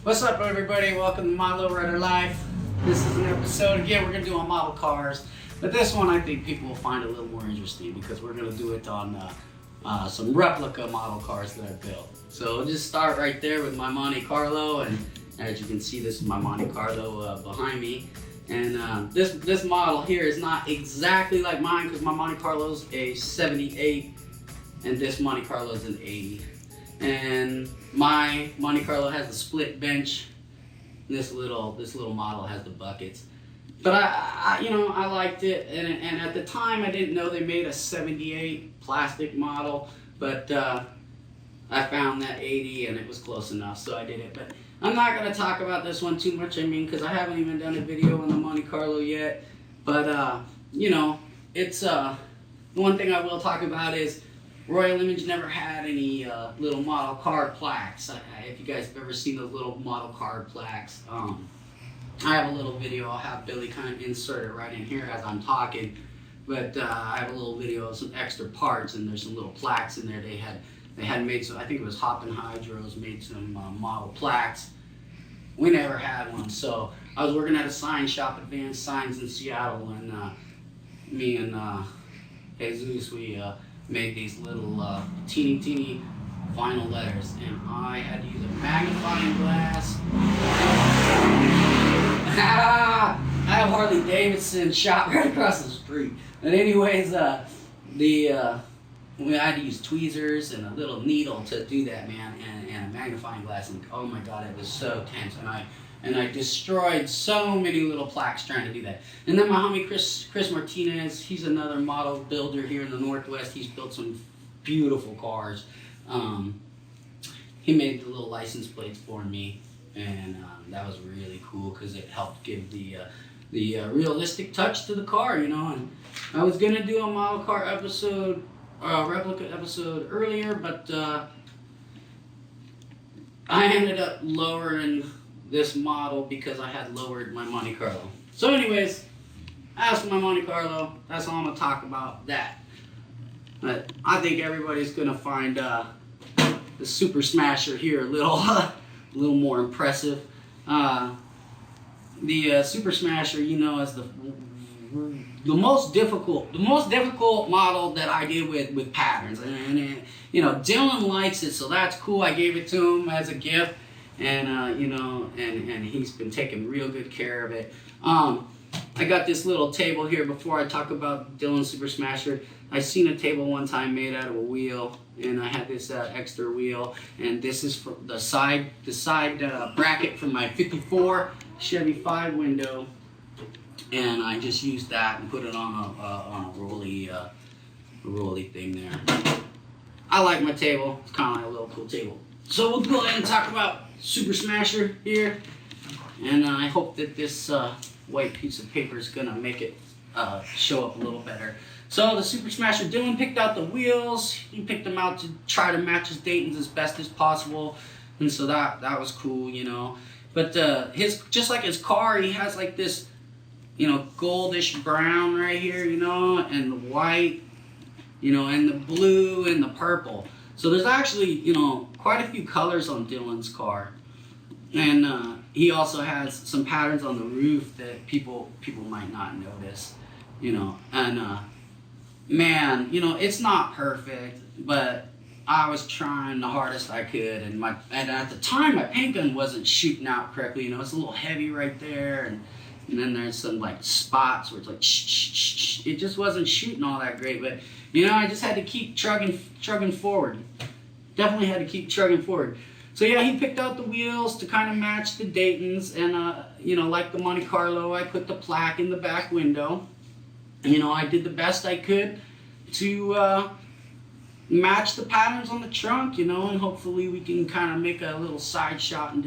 What's up, everybody? Welcome to my Lowrider Life. This is an episode. Again, we're going to do on model cars, but this one I think people will find a little more interesting because we're going to do it on some replica model cars that I built. So we'll just start right there with my Monte Carlo, and as you can see, this is my Monte Carlo behind me. And this model here is not exactly like mine because my Monte Carlo's a 78 and this Monte Carlo is an 80. And my Monte Carlo has the split bench. This little model has the buckets. But I liked it, and at the time I didn't know they made a 78 plastic model, but I found that 80 and it was close enough, so I did it. But I'm not gonna talk about this one too much. I mean, because I haven't even done a video on the Monte Carlo yet. But it's the one thing I will talk about is Royal Image never had any little model car plaques. If you guys have ever seen those little model car plaques, I have a little video. I'll have Billy kind of insert it right in here as I'm talking. But I have a little video of some extra parts, and there's some little plaques in there. They had made some. I think it was Hop and Hydros made some model plaques. We never had one, so I was working at a sign shop, Advanced Signs in Seattle, and me and Jesus, we made these little teeny vinyl letters, and I had to use a magnifying glass. I have Harley Davidson shop right across the street. But anyways, we had to use tweezers and a little needle to do that, man, and a magnifying glass, and oh my god, it was so tense, and I destroyed so many little plaques trying to do that. And then my homie Chris Martinez, he's another model builder here in the Northwest. He's built some beautiful cars. He made the little license plates for me, and that was really cool because it helped give the realistic touch to the car, you know. And I was gonna do a model car episode, replica episode earlier, but I ended up lowering this model because I had lowered my Monte Carlo. So anyways, as for my Monte Carlo, that's all I'm gonna talk about that. But I think everybody's gonna find the Super Smasher here a little more impressive. The Super Smasher, you know, is the most difficult model that I did with patterns, and you know, Dylan likes it, so that's cool. I gave it to him as a gift. And you know, and he's been taking real good care of it. I got this little table here. Before I talk about Dylan Super Smasher, I seen a table one time made out of a wheel, and I had this extra wheel, and this is for the side bracket from my '54 Chevy 5 window, and I just used that and put it on a rolly thing there. I like my table. It's kind of like a little cool table. So we'll go ahead and talk about Super Smasher here, and I hope that this white piece of paper is gonna make it show up a little better. So the Super Smasher, Dylan picked out the wheels. He picked them out to try to match his Dayton's as best as possible, and so that was cool, you know. But just like his car, he has like this, you know, goldish brown right here, you know, and the white, you know, and the blue and the purple. So there's actually, you know, quite a few colors on Dylan's car. And he also has some patterns on the roof that people might not notice, you know. And man, you know, it's not perfect, but I was trying the hardest I could, and at the time my paint gun wasn't shooting out correctly, you know. It's a little heavy right there, and then there's some like spots where it's like shh. It just wasn't shooting all that great, but you know, I just had to keep chugging forward. Definitely had to keep chugging forward. So yeah, he picked out the wheels to kind of match the Dayton's, and you know, like the Monte Carlo, I put the plaque in the back window. You know, I did the best I could to match the patterns on the trunk, you know, and hopefully we can kind of make a little side shot, and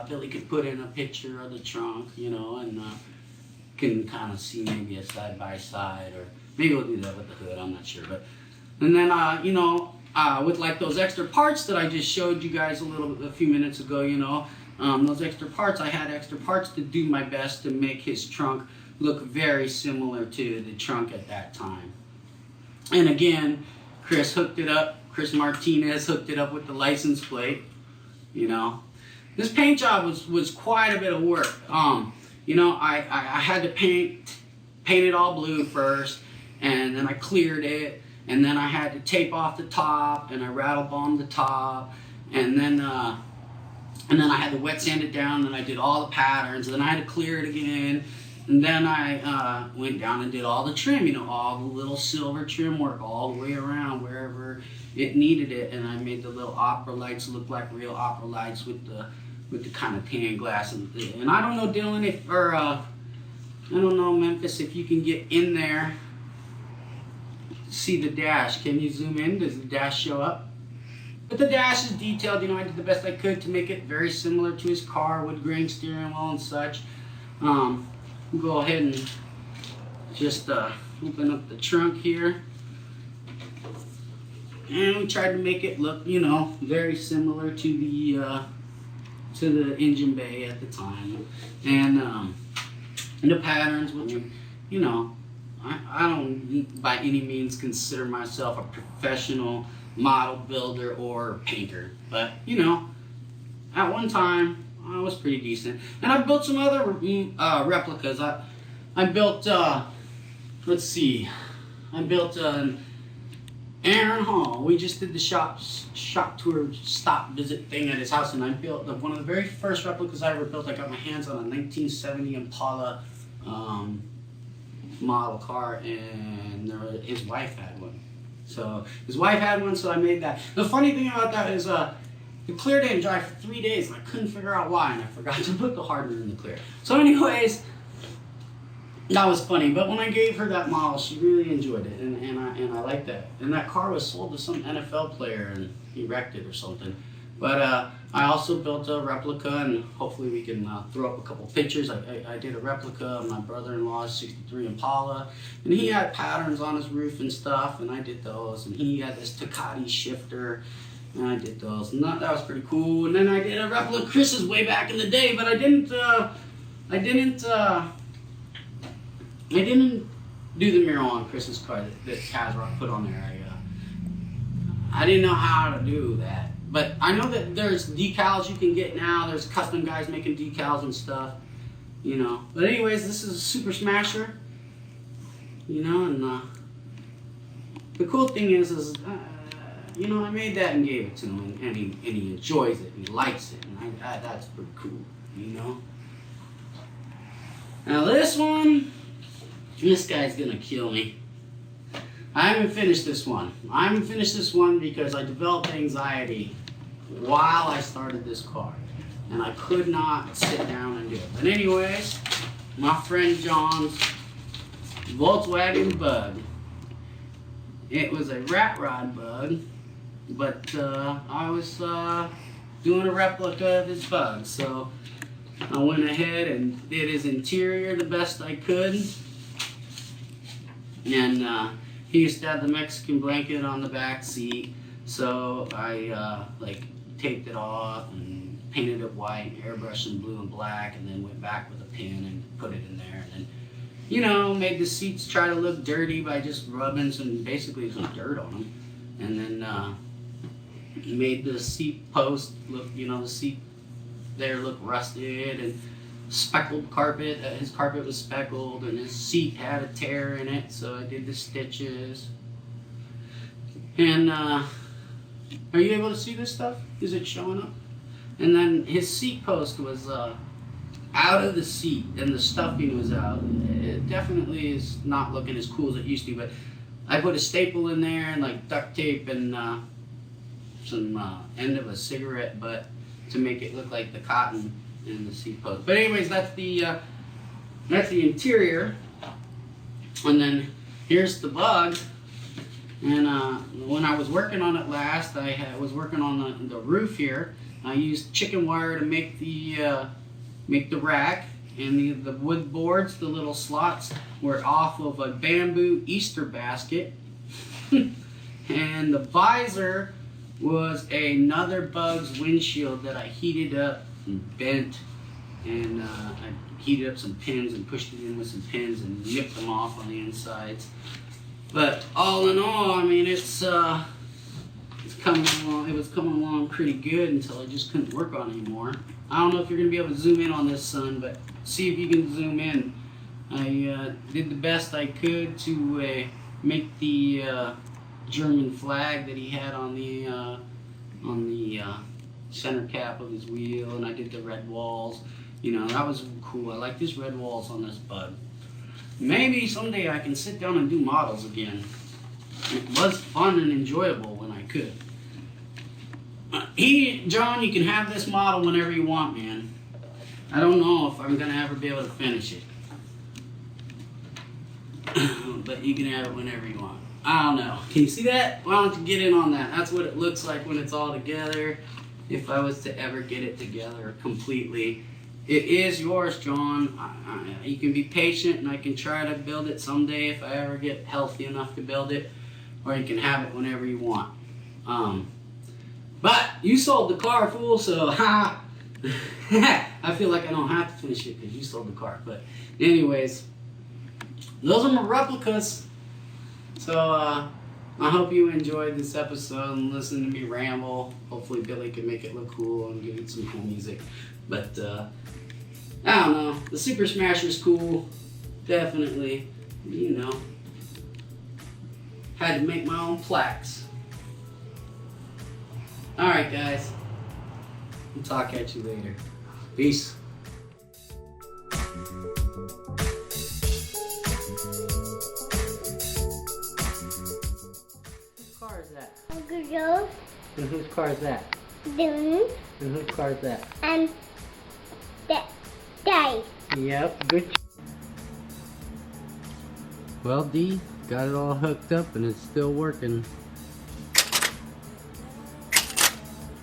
Billy could put in a picture of the trunk, you know, and can kind of see maybe a side by side, or maybe we'll do that with the hood, I'm not sure. But and then you know, with like those extra parts that I just showed you guys a few minutes ago, you know, those extra parts, I had extra parts to do my best to make his trunk look very similar to the trunk at that time. And again, Chris Martinez hooked it up with the license plate. You know, this paint job was quite a bit of work. You know, I had to paint it all blue first, and then I cleared it, and then I had to tape off the top, and I rattle bombed the top, and then I had to wet sand it down, and I did all the patterns, and then I had to clear it again, and then I went down and did all the trim, you know, all the little silver trim work all the way around wherever it needed it, and I made the little opera lights look like real opera lights with the kind of tan glass, and I don't know, Dylan, I don't know, Memphis, if you can get in there to see the dash. Can you zoom in? Does the dash show up? But the dash is detailed. You know, I did the best I could to make it very similar to his car, wood grain steering wheel and such. We'll go ahead and just open up the trunk here. And we tried to make it look, you know, very similar to the engine bay at the time. And the patterns, you know, I don't by any means consider myself a professional model builder or painter, but you know, at one time I was pretty decent. And I built some other replicas. I built let's see, I built Aaron Hall. We just did the shop tour stop visit thing at his house, and I built one of the very first replicas I ever built. I got my hands on a 1970 Impala model car, and his wife had one. So his wife had one, so I made that. The funny thing about that is the clear didn't dry for 3 days, and I couldn't figure out why, and I forgot to put the hardener in the clear. So anyways, that was funny. But when I gave her that model, she really enjoyed it, and I liked that. And that car was sold to some NFL player, and he wrecked it or something. But I also built a replica, and hopefully we can throw up a couple pictures. I did a replica of my brother-in-law's 63 Impala, and he had patterns on his roof and stuff, and I did those. And he had this Takati shifter, and I did those. And that was pretty cool. And then I did a replica of Chris's way back in the day, but I didn't do the mural on Chris's car that Kazrock put on there. I didn't know how to do that. But I know that there's decals you can get now. There's custom guys making decals and stuff, you know. But anyways, this is a Super Smasher, you know. And the cool thing is you know, I made that and gave it to him, and he enjoys it, and he likes it, and that's pretty cool, you know. Now this guy's gonna kill me. I haven't finished this one. Because I developed anxiety while I started this car, and I could not sit down and do it. But anyways, my friend John's Volkswagen Bug. It was a rat rod Bug, but I was doing a replica of his Bug, so I went ahead and did his interior the best I could, and he used to have the Mexican blanket on the back seat, so I taped it off and painted it white, airbrushed in blue and black, and then went back with a pin and put it in there, and then, you know, made the seats try to look dirty by just rubbing basically some dirt on them, and then made the seat post look, you know, the seat there look rusted, and speckled carpet. His carpet was speckled, and his seat had a tear in it, so I did the stitches. And are you able to see this stuff? Is it showing up? And then his seat post was out of the seat, and the stuffing was out. It definitely is not looking as cool as it used to, but I put a staple in there and like duct tape and some end of a cigarette butt to make it look like the cotton in the seat post. But anyways, that's the interior, and then here's the Bug. And when I was working on it last, was working on the roof here. I used chicken wire to make the rack, and the wood boards, the little slots, were off of a bamboo Easter basket. And the visor was another Bug's windshield that I heated up and bent, and I heated up some pins and pushed it in with some pins and nipped them off on the insides. But all in all, I mean, it's coming along. It was coming along pretty good until I just couldn't work on it anymore. I don't know if you're gonna be able to zoom in on this, son, but see if you can zoom in. I did the best I could to make the German flag that he had on the center cap of his wheel, and I did the red walls. You know, that was cool. I like these red walls on this bug. Maybe someday I can sit down and do models again. It was fun and enjoyable when I could. John, you can have this model whenever you want, man. I don't know if I'm gonna ever be able to finish it. But you can have it whenever you want. I don't know. Can you see that? Why don't you get in on that? That's what it looks like when it's all together. If I was to ever get it together completely. It is yours, John. You can be patient, and I can try to build it someday if I ever get healthy enough to build it. Or you can have it whenever you want. But you sold the car, fool, so ha! I feel like I don't have to finish it because you sold the car. But anyways, those are my replicas. So I hope you enjoyed this episode and listened to me ramble. Hopefully Billy can make it look cool and give it some cool music. But I don't know. The Super Smasher's cool. Definitely. You know. Had to make my own plaques. Alright guys. I'll talk at you later. Peace. Whose car is that? Uncle Joe. And whose car is that? Dylan. And whose car is that? And Daddy. Yep, good. Well, D, got it all hooked up and it's still working.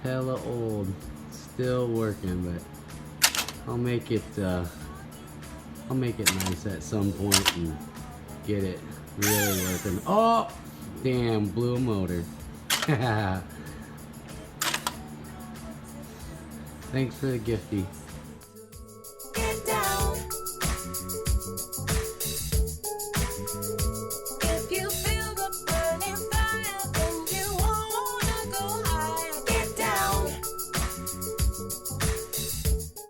Hella old, still working, but I'll make it nice at some point and get it really working. Oh, damn, blew a motor. Thanks for the gifty.